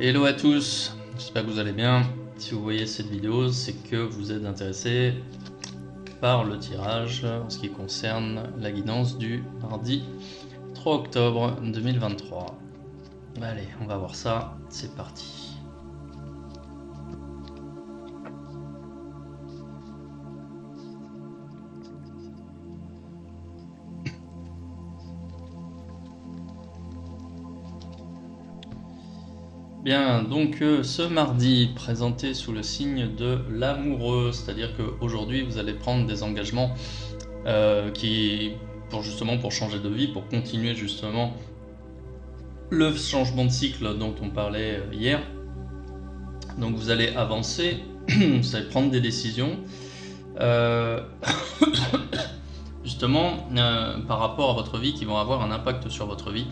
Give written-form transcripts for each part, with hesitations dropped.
Hello à tous, j'espère que vous allez bien. Si vous voyez cette vidéo, c'est que vous êtes intéressé par le tirage en ce qui concerne la guidance du mardi 3 octobre 2023. Allez, on va voir ça, c'est parti. Bien, donc ce mardi, présenté sous le signe de l'amoureux, c'est-à-dire qu'aujourd'hui vous allez prendre des engagements pour changer de vie, pour continuer justement le changement de cycle dont on parlait hier. Donc vous allez avancer, vous allez prendre des décisions justement par rapport à votre vie qui vont avoir un impact sur votre vie.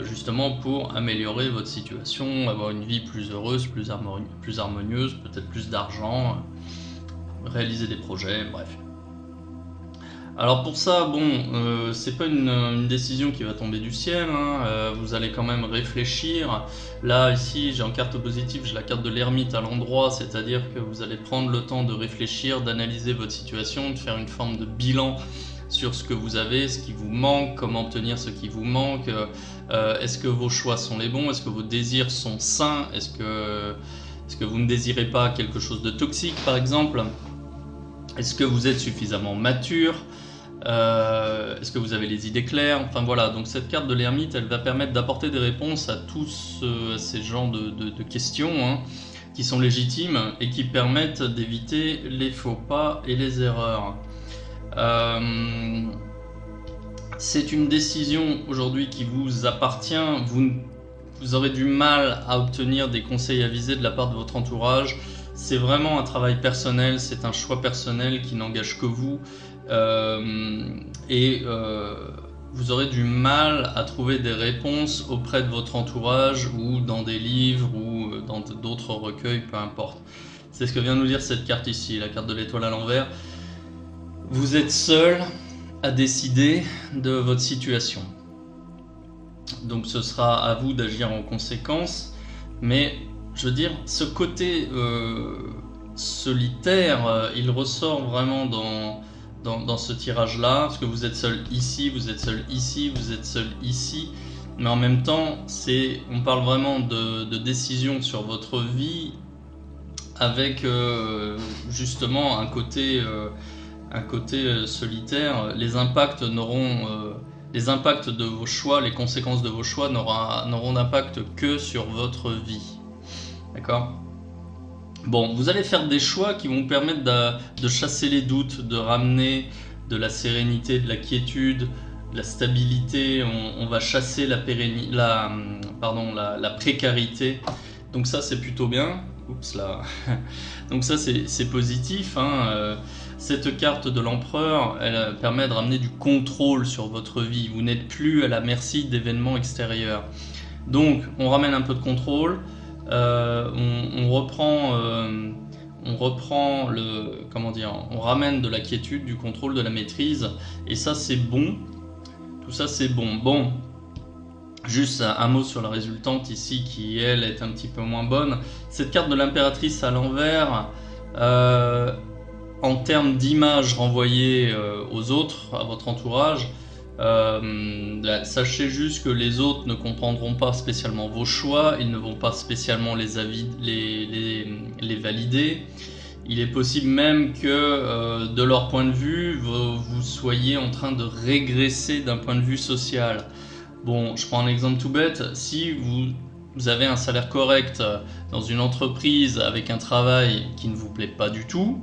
Justement pour améliorer votre situation, avoir une vie plus heureuse, plus harmonieuse, peut-être plus d'argent, réaliser des projets, bref. Alors pour ça, bon, c'est pas une décision qui va tomber du ciel, hein, vous allez quand même réfléchir. Là, ici, j'ai en carte positive, j'ai la carte de l'ermite à l'endroit, c'est-à-dire que vous allez prendre le temps de réfléchir, d'analyser votre situation, de faire une forme de bilan sur ce que vous avez, ce qui vous manque, comment obtenir ce qui vous manque, est-ce que vos choix sont les bons, est-ce que vos désirs sont sains, est-ce que vous ne désirez pas quelque chose de toxique par exemple, est-ce que vous êtes suffisamment mature, est-ce que vous avez les idées claires, enfin voilà, donc cette carte de l'ermite elle va permettre d'apporter des réponses à tous ces genres de questions hein, qui sont légitimes et qui permettent d'éviter les faux pas et les erreurs. C'est une décision aujourd'hui qui vous appartient, vous aurez du mal à obtenir des conseils avisés de la part de votre entourage, c'est vraiment un travail personnel, c'est un choix personnel qui n'engage que vous vous aurez du mal à trouver des réponses auprès de votre entourage ou dans des livres ou dans d'autres recueils, peu importe. C'est ce que vient nous dire cette carte ici, la carte de l'étoile à l'envers. Vous êtes seul à décider de votre situation. Donc ce sera à vous d'agir en conséquence. Mais je veux dire, ce côté solitaire, il ressort vraiment dans ce tirage-là. Parce que vous êtes seul ici, vous êtes seul ici, vous êtes seul ici. Mais en même temps, on parle vraiment de décision sur votre vie avec justement un côté solitaire. Les impacts de vos choix, les conséquences de vos choix n'auront d'impact que sur votre vie. D'accord ? Bon, vous allez faire des choix qui vont permettre de chasser les doutes, de ramener de la sérénité, de la quiétude, de la stabilité. On va chasser la précarité. Donc ça, c'est plutôt bien. Oups là. Donc ça, c'est positif. Hein. Cette carte de l'empereur, elle permet de ramener du contrôle sur votre vie. Vous n'êtes plus à la merci d'événements extérieurs. Donc, on ramène un peu de contrôle. On ramène de la quiétude, du contrôle, de la maîtrise. Et ça, c'est bon. Tout ça, c'est bon. Bon. Juste un mot sur la résultante ici qui, elle, est un petit peu moins bonne. Cette carte de l'impératrice à l'envers, en termes d'image renvoyée aux autres, à votre entourage, sachez juste que les autres ne comprendront pas spécialement vos choix, ils ne vont pas spécialement les valider. Il est possible même que, de leur point de vue, vous soyez en train de régresser d'un point de vue social. Bon, je prends un exemple tout bête, si vous avez un salaire correct dans une entreprise avec un travail qui ne vous plaît pas du tout,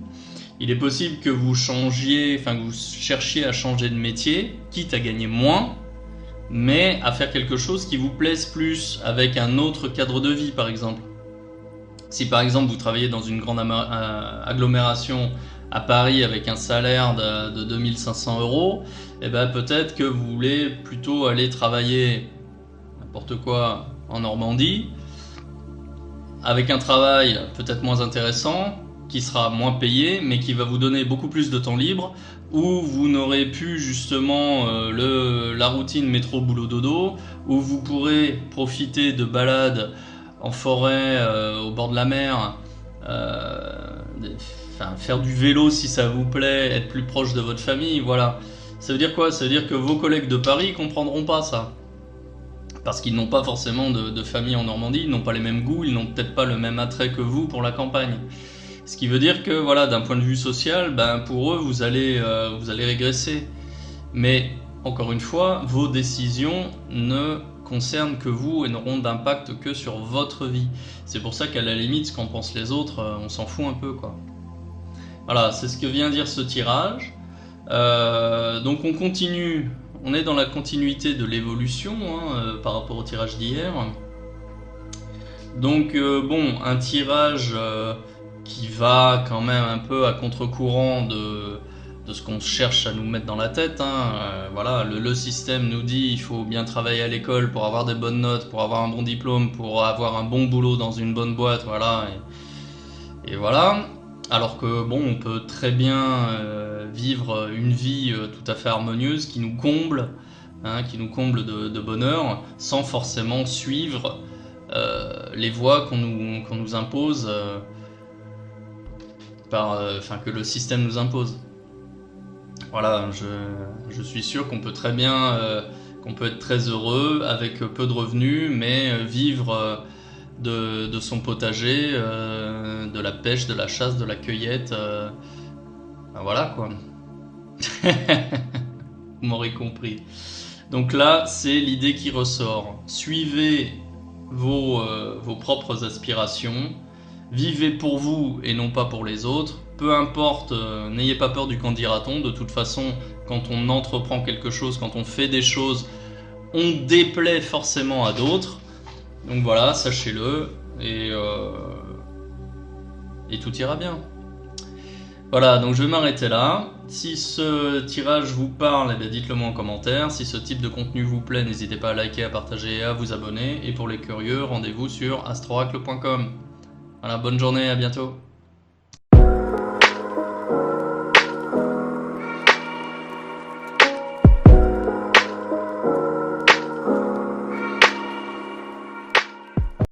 il est possible que vous cherchiez à changer de métier, quitte à gagner moins, mais à faire quelque chose qui vous plaise plus, avec un autre cadre de vie par exemple. Si par exemple vous travaillez dans une grande agglomération à Paris avec un salaire de 2500 €, et ben peut-être que vous voulez plutôt aller travailler n'importe quoi en Normandie, avec un travail peut-être moins intéressant, qui sera moins payé, mais qui va vous donner beaucoup plus de temps libre, où vous n'aurez plus justement la routine métro boulot dodo, où vous pourrez profiter de balades en forêt, au bord de la mer, faire du vélo si ça vous plaît, être plus proche de votre famille, voilà. Ça veut dire quoi? Ça veut dire que vos collègues de Paris comprendront pas ça. Parce qu'ils n'ont pas forcément de famille en Normandie, ils n'ont pas les mêmes goûts, ils n'ont peut-être pas le même attrait que vous pour la campagne. Ce qui veut dire que voilà, d'un point de vue social, ben, pour eux, vous allez régresser. Mais encore une fois, vos décisions ne concernent que vous et n'auront d'impact que sur votre vie. C'est pour ça qu'à la limite, ce qu'en pensent les autres, on s'en fout un peu, quoi. Voilà, c'est ce que vient dire ce tirage. Donc on continue, on est dans la continuité de l'évolution par rapport au tirage d'hier. Donc bon, un tirage qui va quand même un peu à contre-courant de ce qu'on cherche à nous mettre dans la tête. Voilà, le système nous dit il faut bien travailler à l'école pour avoir des bonnes notes, pour avoir un bon diplôme, pour avoir un bon boulot dans une bonne boîte, voilà. Et voilà. Alors que bon, on peut très bien vivre une vie tout à fait harmonieuse qui nous comble, de bonheur, sans forcément suivre les voies qu'on nous impose, que le système nous impose. Voilà, je suis sûr qu'on peut très bien, qu'on peut être très heureux avec peu de revenus, mais vivre de son potager, de la pêche, de la chasse, de la cueillette, voilà quoi. Vous m'aurez compris. Donc là, c'est l'idée qui ressort. Suivez vos propres aspirations, vivez pour vous et non pas pour les autres. Peu importe, n'ayez pas peur du qu'en dira-t-on. De toute façon, quand on entreprend quelque chose, quand on fait des choses, on déplaît forcément à d'autres. Donc voilà, sachez-le, et tout ira bien. Voilà, donc je vais m'arrêter là. Si ce tirage vous parle, eh bien dites-le moi en commentaire. Si ce type de contenu vous plaît, n'hésitez pas à liker, à partager et à vous abonner. Et pour les curieux, rendez-vous sur astroracle.com. Voilà, bonne journée, à bientôt.